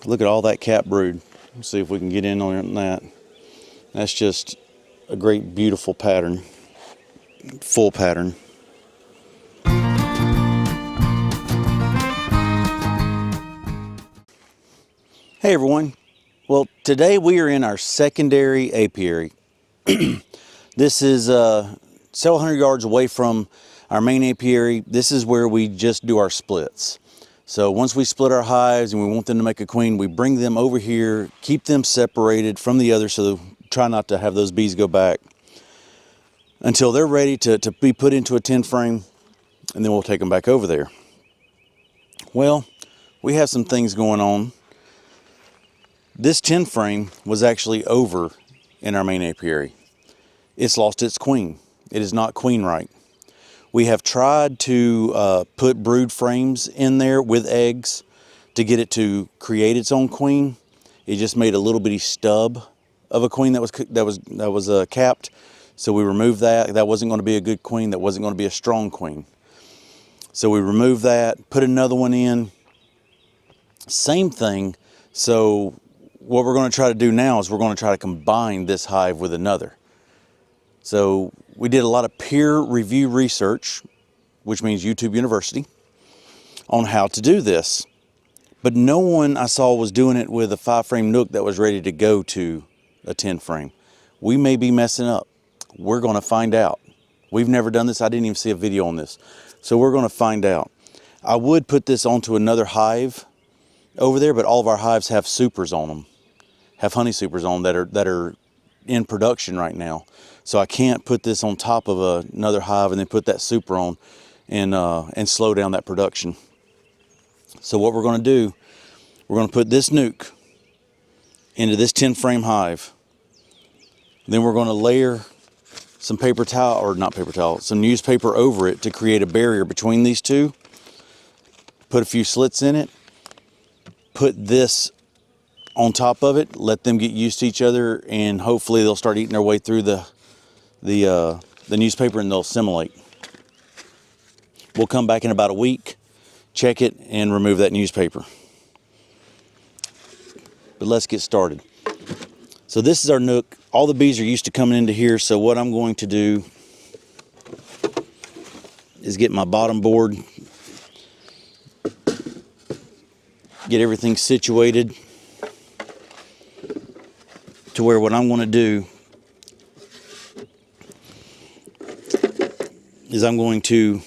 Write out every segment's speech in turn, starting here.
Look at all that cap brood. Let's see if we can get in on that. That's just a great, beautiful pattern, full pattern. Hey everyone. Well, today we are in our secondary apiary. This is several hundred yards away from our main apiary. This is where we just do our splits. So once we split our hives and we want them to make a queen, we bring them over here, keep them separated from the others, so try not to have those bees go back until they're ready to be put into a 10 frame, and then we'll take them back over there. Well, we have some things going on. This 10 frame was actually over in our main apiary. It's lost its queen. It is not queen right. We have tried to put brood frames in there with eggs to get it to create its own queen. It just made a little bitty stub of a queen that was capped. So we removed that. That wasn't going to be a good queen. That wasn't going to be a strong queen. So we removed that, put another one in. Same thing. So what we're going to try to do now is we're going to try to combine this hive with another. So we did a lot of peer review research, which means YouTube University, on how to do this. But no one I saw was doing it with a 5 frame Nook that was ready to go to a 10 frame. We may be messing up. We're going to find out. We've never done this. I didn't even see a video on this. So we're going to find out. I would put this onto another hive over there, but all of our hives have supers on them, have honey supers on them that are in production right now. So I can't put this on top of another hive and then put that super on and slow down that production. So what we're going to do, we're going to put this nuke into this 10 frame hive. Then we're going to layer some paper towel, or not paper towel, some newspaper over it to create a barrier between these two. Put a few slits in it. Put this on top of it, let them get used to each other, and hopefully they'll start eating their way through the newspaper and they'll assimilate. We'll come back in about a week, check it, and remove that newspaper. But let's get started. So this is our Nook. All the bees are used to coming into here, so what I'm going to do is get my bottom board, get everything situated to where what I'm going to do is I'm going to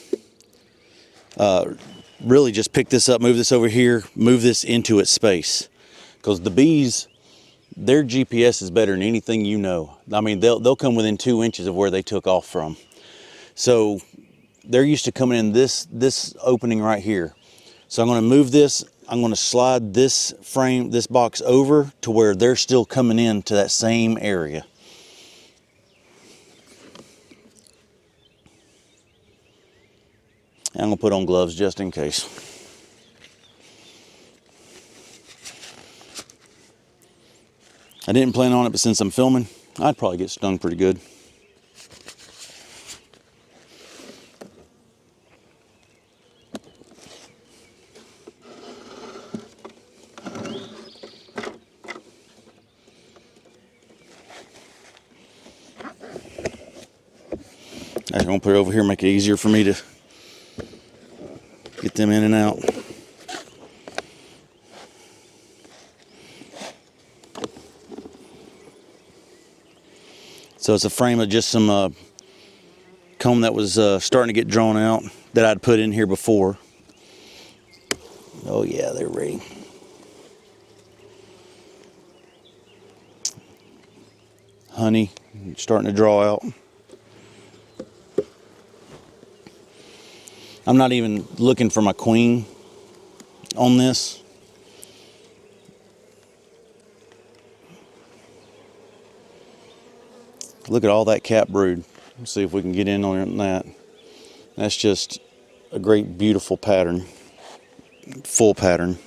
really just pick this up, move this over here, move this into its space. Because the bees, their GPS is better than anything you know. I mean, they'll come within 2 inches of where they took off from. So they're used to coming in this opening right here. So I'm going to move this. I'm going to slide this frame, this box over to where they're still coming in to that same area. And I'm going to put on gloves just in case. I didn't plan on it, but since I'm filming, I'd probably get stung pretty good. I'm going to put it over here, make it easier for me to get them in and out. So it's a frame of just some comb that was starting to get drawn out that I'd put in here before. Oh yeah, they're ready. Honey starting to draw out. I'm not even looking for my queen on this. Look at all that cap brood. Let's see if we can get in on that. That's just a great, beautiful pattern, full pattern.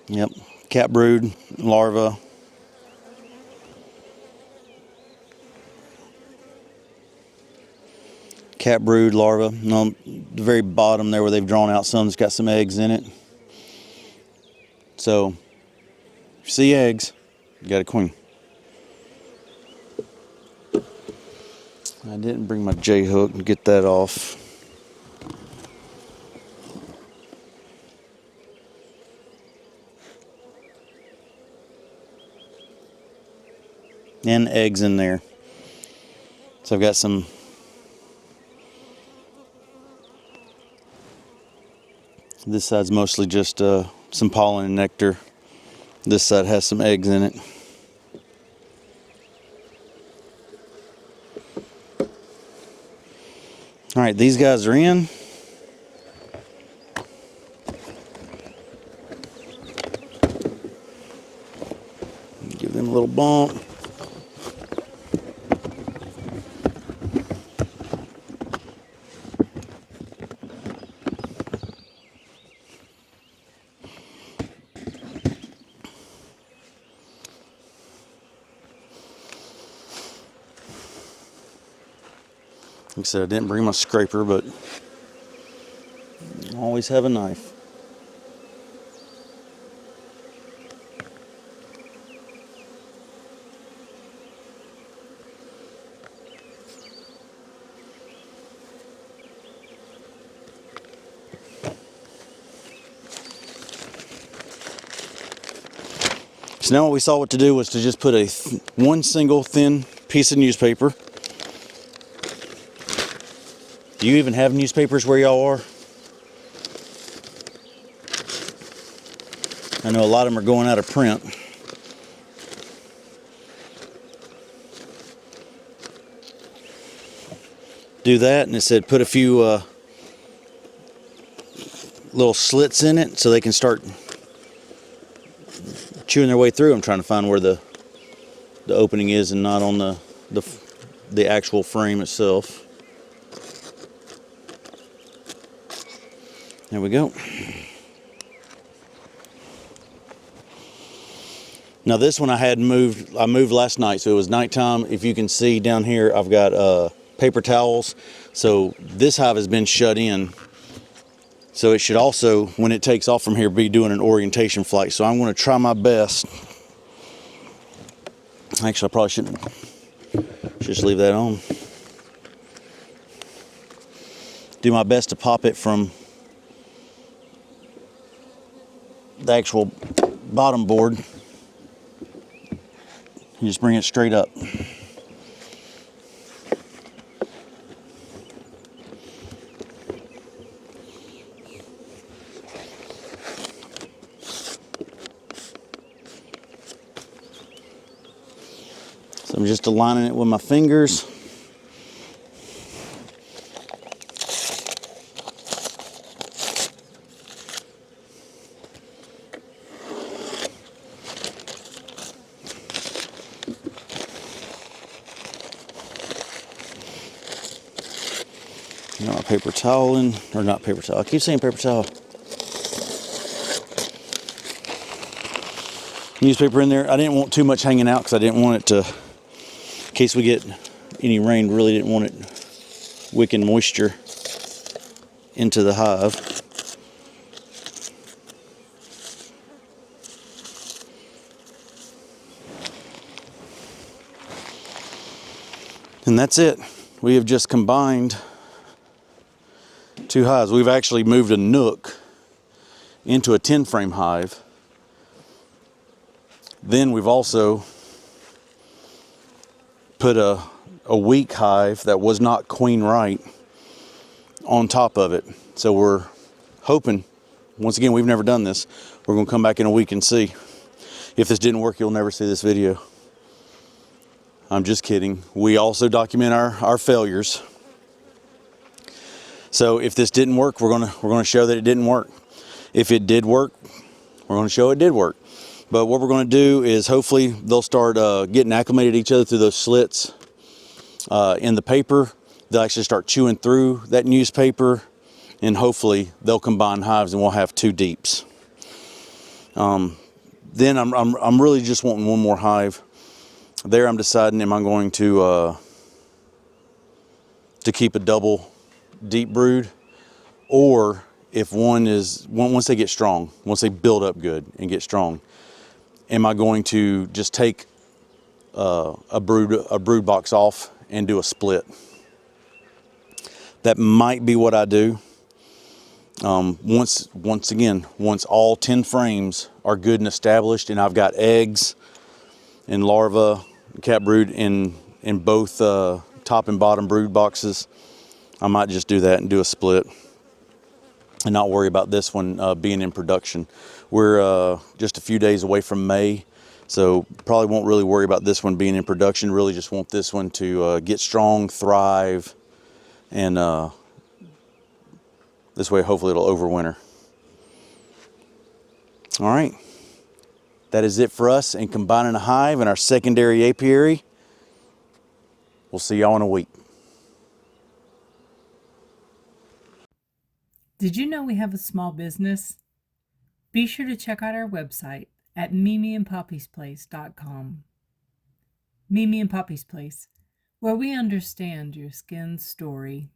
Yep, cap brood, larva. cat brood larva. And on the very bottom there where they've drawn out some's got some eggs in it. So, if you see eggs, you got a queen. I didn't bring my J-hook and get that off. And eggs in there. So I've got some this side's mostly just some pollen and nectar. This side has some eggs in it. All right, these guys are in. Give them a little bump. Like I said, I didn't bring my scraper, but I always have a knife. So now what we saw what to do was to just put one single thin piece of newspaper. Do you even have newspapers where y'all are? I know a lot of them are going out of print. Do that, and it said put a few little slits in it so they can start chewing their way through. I'm trying to find where the opening is and not on the actual frame itself. There we go. Now this one I moved last night, so it was nighttime. If you can see down here, I've got paper towels. So this hive has been shut in. So it should also, when it takes off from here, be doing an orientation flight. So I'm going to try my best. Actually, I probably shouldn't just leave that on. Do my best to pop it from the actual bottom board. You just bring it straight up. So I'm just aligning it with my fingers. Got my paper towel in, or not paper towel, I keep saying paper towel. Newspaper in there. I didn't want too much hanging out because I didn't want it to, in case we get any rain, really didn't want it wicking moisture into the hive. And that's it. We have just combined two hives. We've actually moved a nook into a 10 frame hive. Then we've also put a weak hive that was not queen right on top of it. So we're hoping, once again, we've never done this, we're going to come back in a week and see. If this didn't work, you'll never see this video. I'm just kidding. We also document our failures. So if this didn't work, we're gonna show that it didn't work. If it did work, we're gonna show it did work. But what we're gonna do is hopefully they'll start getting acclimated to each other through those slits in the paper. They'll actually start chewing through that newspaper, and hopefully they'll combine hives and we'll have two deeps. Then I'm really just wanting one more hive. There I'm deciding, am I going to keep a double deep brood, or if once they get strong, once they build up good and get strong, am I going to just take a brood box off and do a split? That might be what I do. Once all 10 frames are good and established, and I've got eggs and larvae, cat brood in both top and bottom brood boxes, I might just do that and do a split and not worry about this one being in production. We're just a few days away from May, so probably won't really worry about this one being in production. Really just want this one to get strong, thrive, and this way hopefully it'll overwinter. All right, that is it for us in combining a hive and our secondary apiary. We'll see y'all in a week. Did you know we have a small business? Be sure to check out our website at mimiandpoppy'splace.com. Mimi and Poppy's Place, where we understand your skin's story.